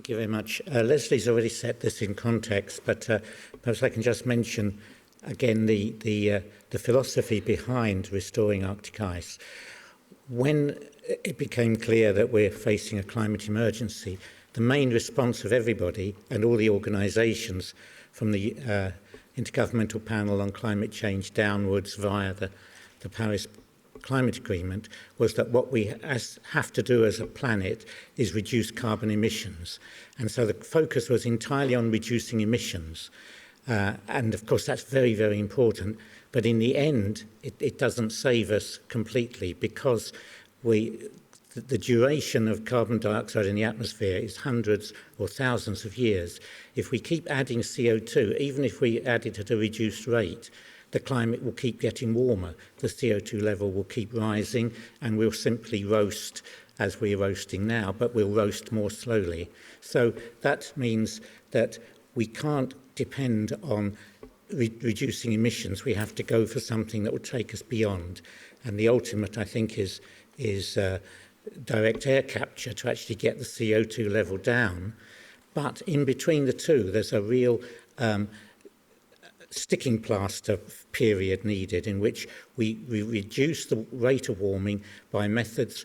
Thank you very much. Leslie's already set this in context, but perhaps I can just mention again the philosophy behind restoring Arctic ice. When it became clear that we're facing a climate emergency, the main response of everybody and all the organisations from the Intergovernmental Panel on Climate Change downwards via the Paris Climate Agreement was that what we have to do as a planet is reduce carbon emissions. And so the focus was entirely on reducing emissions. And of course, that's very, very important. But in the end, it doesn't save us completely because the duration of carbon dioxide in the atmosphere is hundreds or thousands of years. If we keep adding CO2, even if we add it at a reduced rate, the climate will keep getting warmer, the CO2 level will keep rising, and we'll simply roast as we're roasting now, but we'll roast more slowly. So that means that we can't depend on reducing emissions. We have to go for something that will take us beyond. And the ultimate, I think, is direct air capture to actually get the CO2 level down. But in between the two, there's a real sticking plaster period needed in which we reduce the rate of warming by methods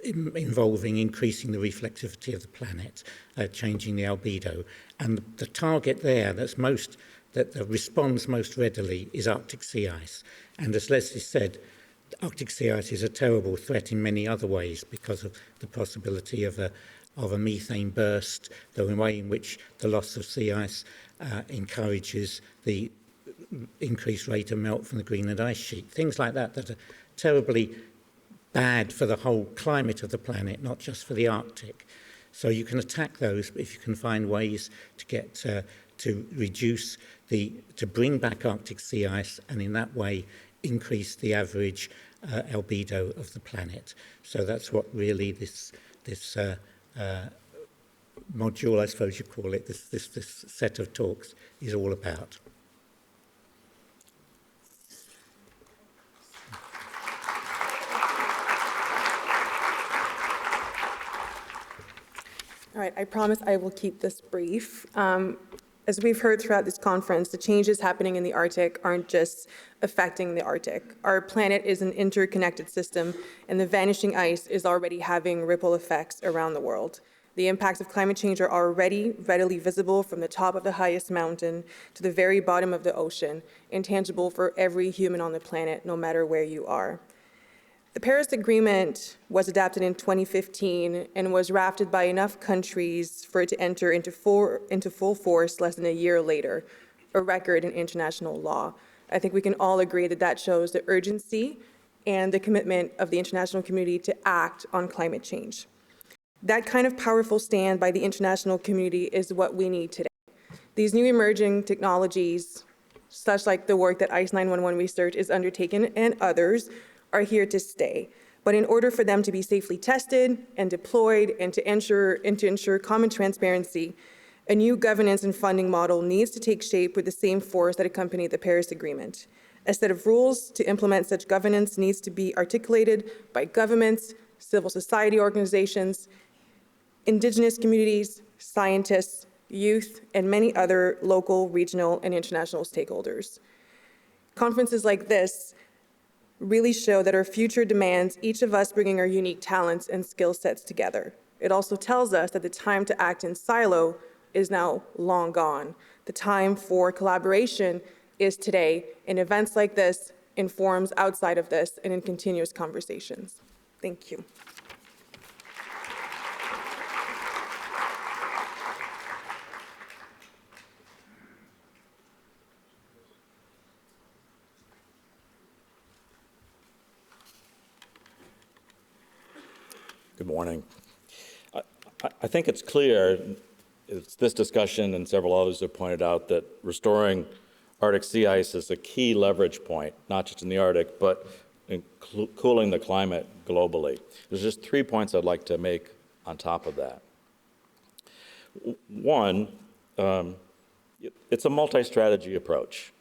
involving increasing the reflectivity of the planet, changing the albedo. And the target there that responds most readily is Arctic sea ice. And as Leslie said, Arctic sea ice is a terrible threat in many other ways because of the possibility of a methane burst, the way in which the loss of sea ice encourages the increased rate of melt from the Greenland ice sheet. Things like that are terribly bad for the whole climate of the planet, not just for the Arctic. So you can attack those if you can find ways to get to reduce to bring back Arctic sea ice, and in that way increase the average albedo of the planet. So that's what really this module, I suppose you call it, this set of talks is all about. All right, I promise I will keep this brief. As we've heard throughout this conference, the changes happening in the Arctic aren't just affecting the Arctic. Our planet is an interconnected system, and the vanishing ice is already having ripple effects around the world. The impacts of climate change are already readily visible from the top of the highest mountain to the very bottom of the ocean, intangible for every human on the planet, no matter where you are. The Paris Agreement was adopted in 2015 and was rafted by enough countries for it to enter into full force less than a year later, a record in international law. I think we can all agree that that shows the urgency and the commitment of the international community to act on climate change. That kind of powerful stand by the international community is what we need today. These new emerging technologies, such like the work that ICE 911 Research is undertaking and others, are here to stay. But in order for them to be safely tested and deployed and to ensure common transparency, a new governance and funding model needs to take shape with the same force that accompanied the Paris Agreement. A set of rules to implement such governance needs to be articulated by governments, civil society organizations, indigenous communities, scientists, youth, and many other local, regional, and international stakeholders. Conferences like this really show that our future demands each of us bringing our unique talents and skill sets together. It also tells us that the time to act in silo is now long gone. The time for collaboration is today, and events like this in forums outside of this and in continuous conversations. Thank you. Good morning. I think it's clear, it's this discussion and several others have pointed out that restoring Arctic sea ice is a key leverage point, not just in the Arctic, but in cooling the climate globally. There's just 3 points I'd like to make on top of that. One, it's a multi-strategy approach.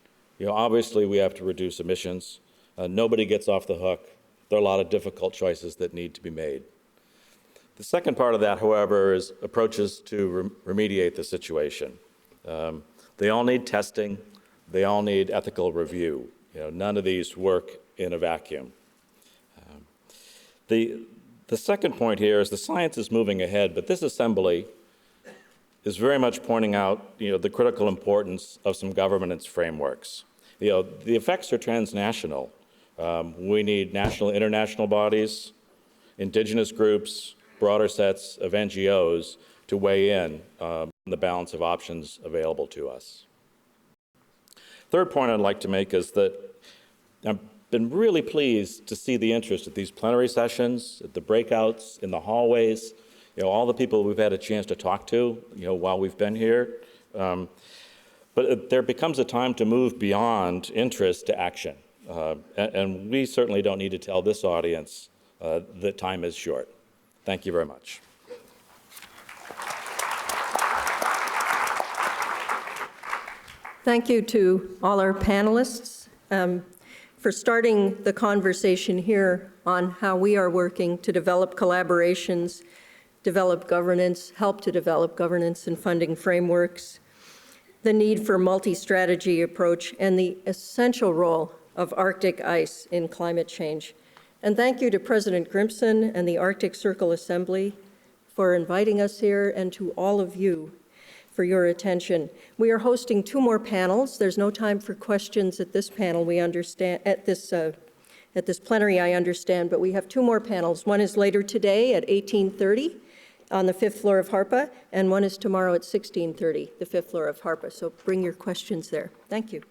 Obviously we have to reduce emissions. Nobody gets off the hook. There are a lot of difficult choices that need to be made. The second part of that, however, is approaches to remediate the situation. They all need testing. They all need ethical review. None of these work in a vacuum. The second point here is the science is moving ahead, but this assembly is very much pointing out, the critical importance of some governance frameworks. The effects are transnational. We need national, international bodies, indigenous groups, broader sets of NGOs to weigh in on the balance of options available to us. Third point I'd like to make is that I've been really pleased to see the interest at these plenary sessions, at the breakouts, in the hallways, all the people we've had a chance to talk to, while we've been here. But there becomes a time to move beyond interest to action. And we certainly don't need to tell this audience that time is short. Thank you very much. Thank you to all our panelists for starting the conversation here on how we are working to develop collaborations, develop governance, help to develop governance and funding frameworks, the need for multi-strategy approach, and the essential role of Arctic ice in climate change. And thank you to President Grimson and the Arctic Circle Assembly for inviting us here, and to all of you for your attention. We are hosting 2 more panels. There's no time for questions at this panel, we understand, at this plenary, I understand, but we have 2 more panels. One is later today at 18:30 on the 5th floor of HARPA, and one is tomorrow at 16:30, the 5th floor of HARPA. So bring your questions there. Thank you.